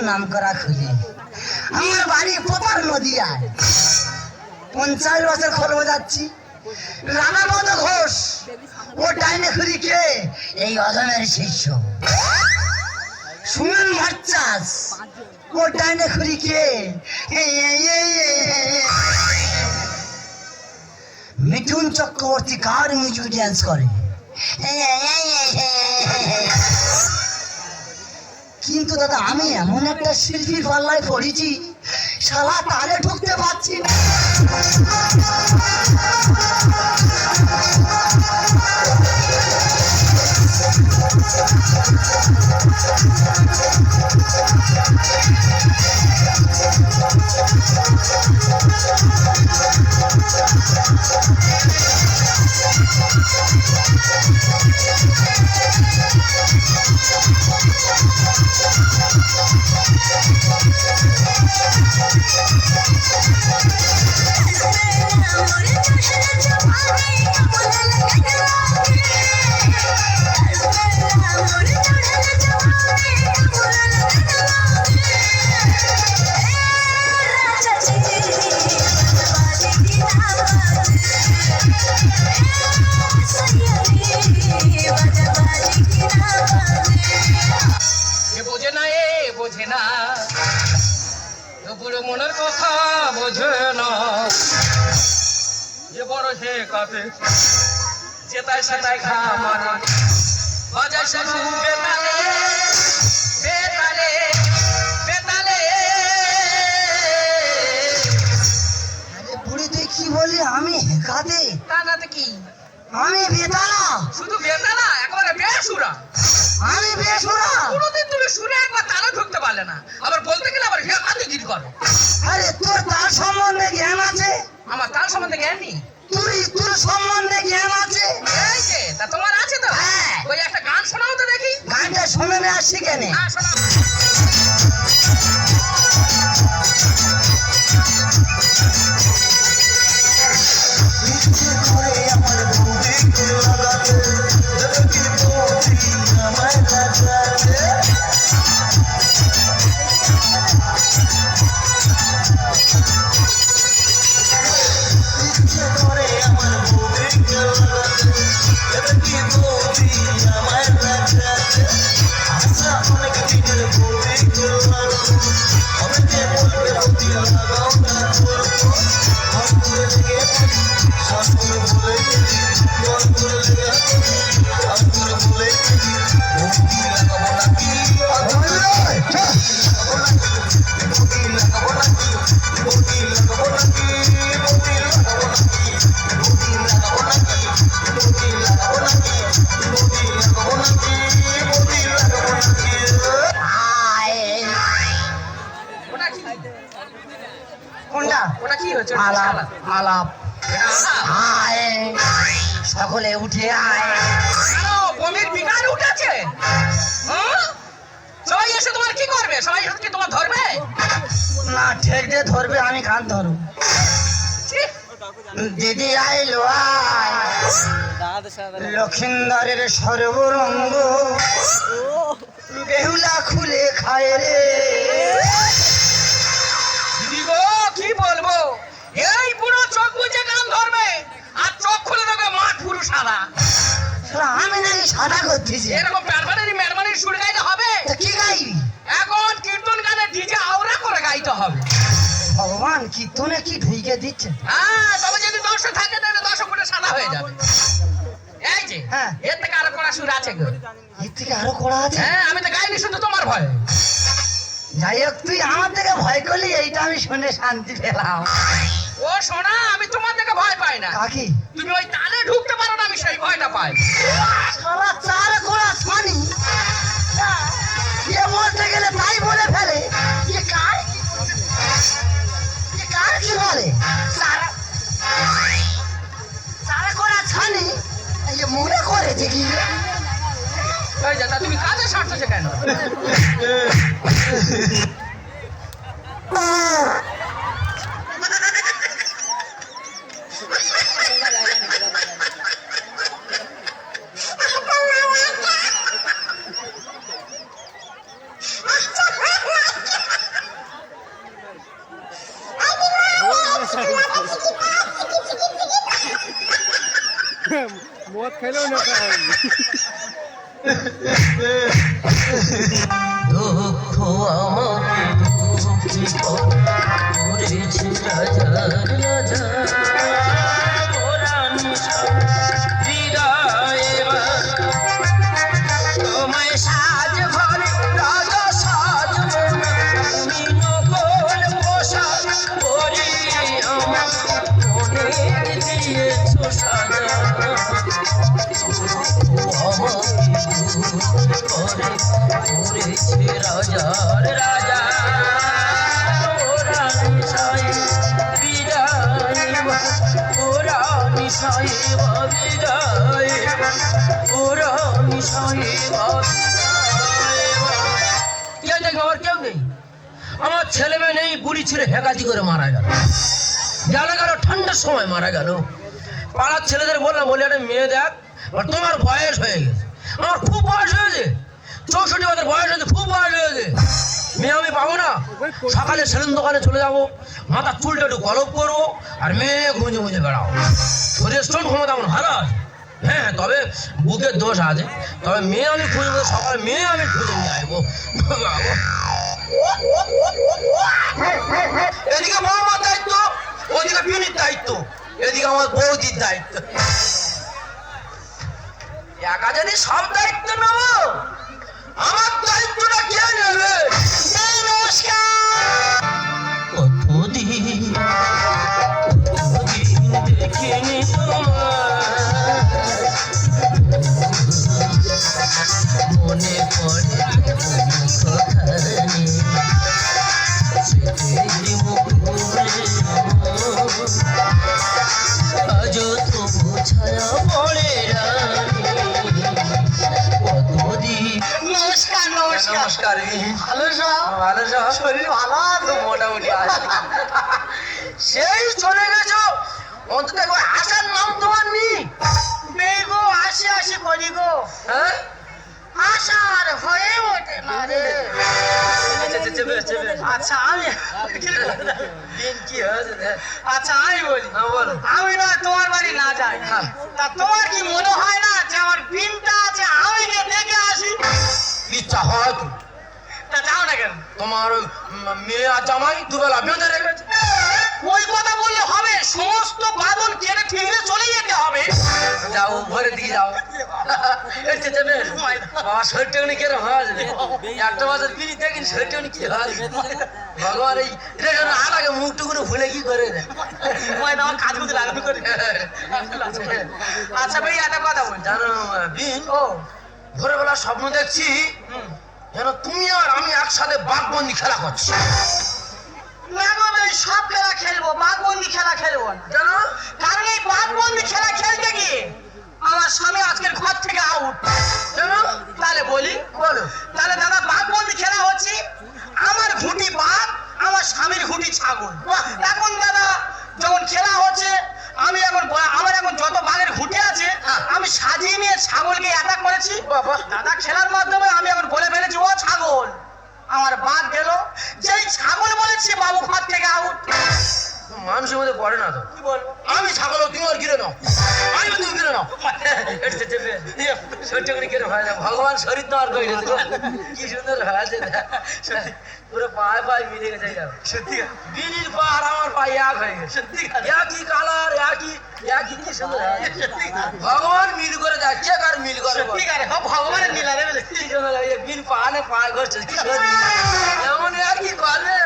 নাম করা খুলি। আমার বাড়ি পোপার নদিয়ায়, 50 বছর খোল বাজাচ্ছি। রানাপদ ঘোষ ও ডাইনে খুলি কে? এই অজমের শিষ্য। সুমন ভট্টাচ ও ডাইনে খুলি কে? মিঠুন চক্রবর্তী কার মিউজিক ড্যান্স করে। কিন্তু দাদা আমি এমন একটা শিল্পীর পাল্লায় পড়েছি, শালা তালে ঢুকতে পারছি না। মনের কথা বোঝে না, যে বড় সে কাছে যেতায় সেটাই খা মারে, বাজায় শুধু বেতালে বেতালে বেতালে। আরে বুড়ি তুই কি বলি? আমি হেকাতে তা নাতে কি? আমি বেতালা। শুধু বেতালা? একেবারে বেসুরা। আমি বেসুরা? কোনোদিন তুমি সুরে একবার তালা ঢুকতে পারলে না, আবার বলতে গেলে আবার হেকাতে গিরি করো। আরে তোর তার সম্বন্ধে জ্ঞান আছে? আমার তার সম্বন্ধে জ্ঞান নেই। তোর সম্বন্ধে জ্ঞান আছে? এই যে তা তোমার আছে তো? হ্যাঁ। ওই একটা গান শোনাও তো দেখি। গানটা শুনে না আসছি কেন? হ্যাঁ শোনাও। আলাপ আয় সকলে উঠে আয়। বমির বিকার উঠেছে, সবাই এসে তোমার কি করবে? সবাই কি তোমার ধরবে না? ঠেকতে ধরবে, আমি কান ধরব। দিদি আইলো আয়, লক্ষিন্দরের সর্বরঙ্গ বেহুলা খুলে খায় রে। দিদি গো কি বলবো, এই পুরো চোখ বুঝে কান ধরবে আর চোখ খুলে দেবে মাঠ পুরো সাদা। আমি নাকি সাদা করতেছি? এরকম মেরমানির সুর গাইতে হবে? কি গাইবি এখন? কীর্তন গানে ডিজে আওড়া করে গাইতে হবে। ভগবান কীর্তনে কি ঢুকে দিচ্ছে? হ্যাঁ, তবে যদি 10 থাকে তাহলে 10 ফুটে সাদা হয়ে যাবে। এই যে হ্যাঁ, এর থেকে আরো কড়া সুর আছে গো। এর থেকে আরো কড়া আছে? হ্যাঁ, আমি তো গাইনি শুধু তোমার ভয়। যাই হোক, তুই আমার থেকে ভয় করলি, এইটা আমি শুনে শান্তি পেলাম। ও সোনা, আমি তোমার থেকে ভয় পাই না। কাকি? তুমি ওই তালে ঢুকতে পারো না, আমি সেই ভয়টা পাই। শালা চার কড়া শুনি, এ বলতে গেলে তাই বলে ফেলে। এ কার কি বলে? চার কড়া ছানি মনে করেছে কি? তুমি কাজে সারতেছে কেন? মদ খেলেও নেশা হয় দুঃখ আমাকে দুঃখী করেছে রাজা রাজা তোমায় সাজ ঘরে রাজা সাজ তুমি নকল পোশাক পরে আমার মনে দিয়েছ সাজা করেছে রাজার রাজা ওরা নিশায় বিদায় ওরা নিশায় বিদায় ওরা নিশায় কেউ দেখবে আমার কেউ নেই আমার ছেলে মেয়ে নেই বুড়ি ছেলে হেকাতি করে মারা গেল জানা গেল ঠান্ডার সময় মারা গেল পাড়ার ছেলেদের বললাম বলে একটা মেয়ে দেখ তোমার বয়স হয়ে গেছে আমার খুব বয়স হয়েছে 64 বছর বয়স হয়েছে খুব বয়স হয়েছে মেয়ে আমি পাবো না সকালে সেলুন দোকানে চলে যাবো মাথার চুলটা একটু গলপ করবো আর মেয়ে গুঁজে গুঁজে বেড়াবো শরীর স্টোন ক্ষমতা আমার ভালো আছে হ্যাঁ তবে বুকের দোষ আছে তবে মেয়ে আমি খুঁজবো সকালে মেয়ে আমি খুঁজে নিয়ে আসবো এদিকে মামার দায়িত্ব ওদিকে বিউনির দায়িত্ব এদিকে আমার বৌদির দায়িত্ব একা যদি সব দায়িত্ব নেব আমার দায়িত্বটা কে নেবে কতদিন দেখিনি মনে পড়ে আজ তবু ছায়া পড়ে নমস্কার নমস্কার নমস্কার ভালো সব ভালো সব শরীর ভালো আছে মোটামুটি আছে সেই চলে গেছো অন্তত একবার আসার নাম তোমার নেই বেগো আসি আসি করি গো হ্যাঁ আসার হয়ে ওঠে না রে আচ্ছা আমি দিন কি হয়েছে আচ্ছা আমি বলি হ্যাঁ বলো আমি না তোমার বাড়ি না যাই হ্যাঁ। তা তোমার কি মনে হয় না যে আমার বিনটা আছে আমি গিয়ে দেখে আসি ইচ্ছা হয় তো তা যাও না কেন তোমার ওই মেয়ে আর জামাই দুবেলা বেঁধে রেখেছে ওই কথা বললে হবে সমস্ত বাদন কেটে ঠিকরে চলে যেতে হবে যাও ঘরে দিয়ে যাও এসে যাবে বাবা শরীরটা উনি কেরম হওয়া যাবে একটা বছর পিড়ি দেখেন শরীরটা উনি কি হওয়া যাবে ভগবান এই আর আগে মুখটুকুনো ভুলে কি করে দেয় আমার কাজ করতে লাগবে করে আচ্ছা ভাই একটা কথা বল জানো বিন ও ভোরবেলা স্বপ্ন দেখছি যেন তুমি আর আমি একসাথে বাঘবন্দি খেলা করছি না গো ভাই সব খেলা খেলবো বাঘবন্দি খেলা খেলবো না জানো কারণ এই বাঘবন্দি খেলা খেলতে গিয়ে আমার স্বামী আজকের ঘর থেকে আউট জানো তাহলে বলি বলো তাহলে দাদা বাঘবন্দি খেলা হচ্ছে আমার ঘুঁটি বাঘ আমার স্বামীর ঘুঁটি ছাগল এখন দাদা যখন খেলা হচ্ছে আমি এখন আমার এখন যত বাঘের ঘুঁটি আছে আমি সাজিয়ে নিয়ে ছাগলকে অ্যাটাক করেছি বাবা দাদা খেলার মাধ্যমে আমি এখন বলে ফেলেছি ও ছাগল আমার বাঘ গেল যেই ছাগল বলেছি বাবু ঘর থেকে আউট মানুষের মধ্যে পড়ে না তো কি বলবো আমি ছাগল তুমি আর কিনে নাও আমি তুমি কিনে নাও শরীরটা করে কিনে হয় না ভগবান শরীর তো আর কই কি সুন্দর হয়েছে পুরো পায়ে পায়ে মিলে গেছে সত্যি বিনির পা আর আমার পা এক হয়ে গেছে সত্যি একই কালার একই কি সুন্দর ভগবান মিল করে যাচ্ছে আর মিল করে সত্যি করে ভগবানের নীলা রে কি সুন্দর বিন পানে পা করছে কি সত্যি এমন একই করে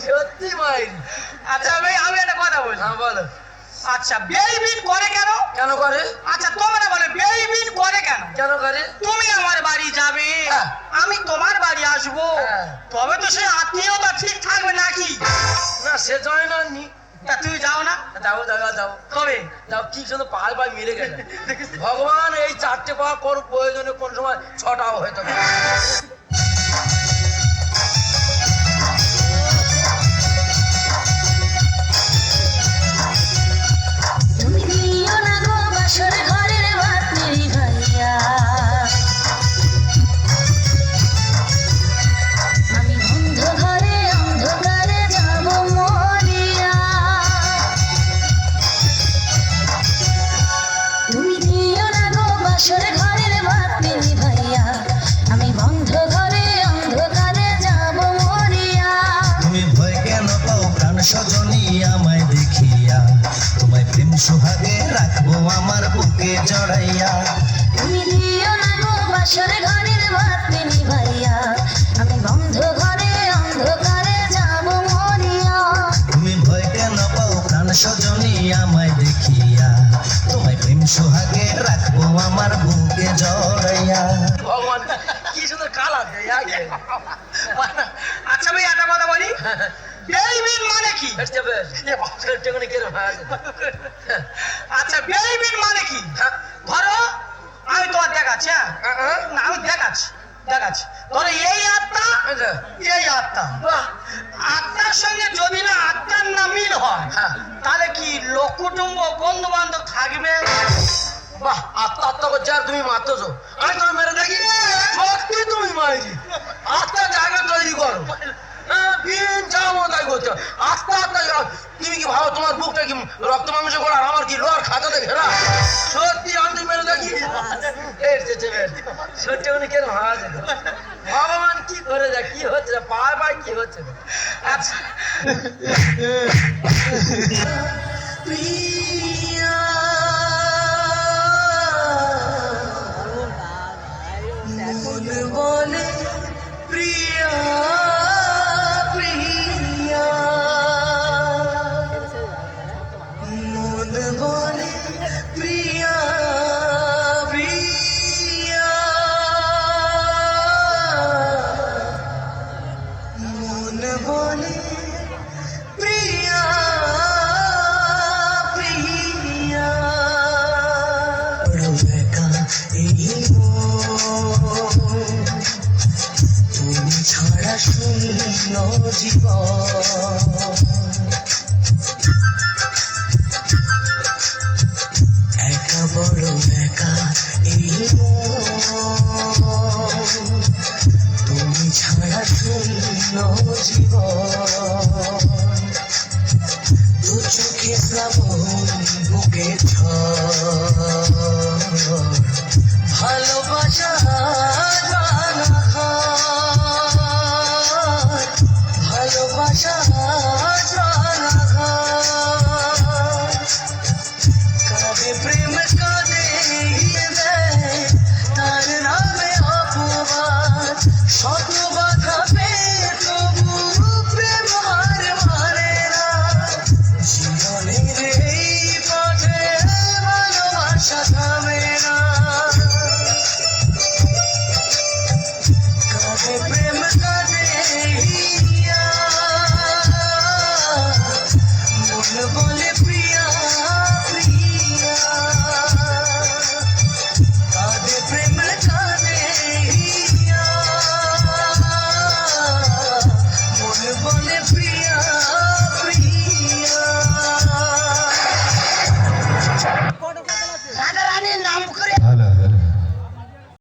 সত্যি মাইল আচ্ছা ভাই আমি একটা কথা বলি হ্যাঁ বলো আচ্ছা বেইবিন করে কেন কেন করে আচ্ছা তোমরা বলে বেইবিন করে কেন কেন করে তুমি আমার বাড়ি যাবে হ্যাঁ। আমি তোমার বাড়ি আসবো হ্যাঁ। তবে তো সেই আত্মীয়তা ঠিক থাকবে নাকি না সে জয় না নি তা তুমি যাও না যাও যাও যাও কবে যাও কি সুন্দর পায়ে পায়ে মিলে গেছে ভগবান এই চারটে পা কোন প্রয়োজনে কোন সময় ছটাও হয়তো তুমি দিও না গো বাসর ঘরের বাতি ভাইয়া আমি বন্ধ ঘরে অন্ধকারে যাব মরিয়া তুমি সোহাগে রাখবো আমার বুকে জড়াইয়া। তুমি দিও না গো বাসর ঘরের বাতি নিভাইয়া, আমি বন্ধ ঘরে অন্ধকারে যাব মরিয়া। তুমি ভয় কেন পাও প্রাণ সজনী আমায় দেখিয়া, তোমায় প্রেম সোহাগে রাখবো আমার বুকে জড়াইয়া। ভগবান কি সুন্দর কালার দেয় আগে। আচ্ছা ভাই একটা কথা বলি, বেইবিন মানে কি? এটা বেশ টেকনিক কেন হয়? আচ্ছা বেইবিন মানে কি? ধরো আমি তোমার দেখাচ্ছি, হ্যাঁ না আমি দেখাচ্ছি ধরো এই আত্মা এই আত্মা, বাহ আত্মার সঙ্গে যদি না আত্মার না মিল হয় হ্যাঁ। তাহলে কি লোক কুটুম্ব বন্ধু বান্ধব থাকবে? বাহ আত্মা করছে আর তুমি মারতেছো, আমি তুমি মেরে দেখি সত্যি তুমি মারি আত্মা জায়গা তৈরি করো। বিন যাও তাই করছো আস্তে আস্তে। তুমি কি ভাবো তোমার বুকটা কি রক্ত মাংস করা, আর আমার কি লোহার খাতাতে ঘেরা? সত্যি আমি তুমি মেরে দেখি সত্যি উনি কেন হারা যেত? ভগবান কি করে যায়, কি হচ্ছে পায় পায় কি হচ্ছে? আচ্ছা মন বলে প্রিয়া প্রিয়া, মন বলে প্রিয়া প্রিয়া, মন বলে প্রিয়া প্রিয়া। বড় একা এই মন, তুমি ছাড়া শূন্য জীবন। একা বড় একা এই মন, তুমি ছাড়া শূন্য জীবন। দু চোখে শ্রাবণ বুকে ঝড়,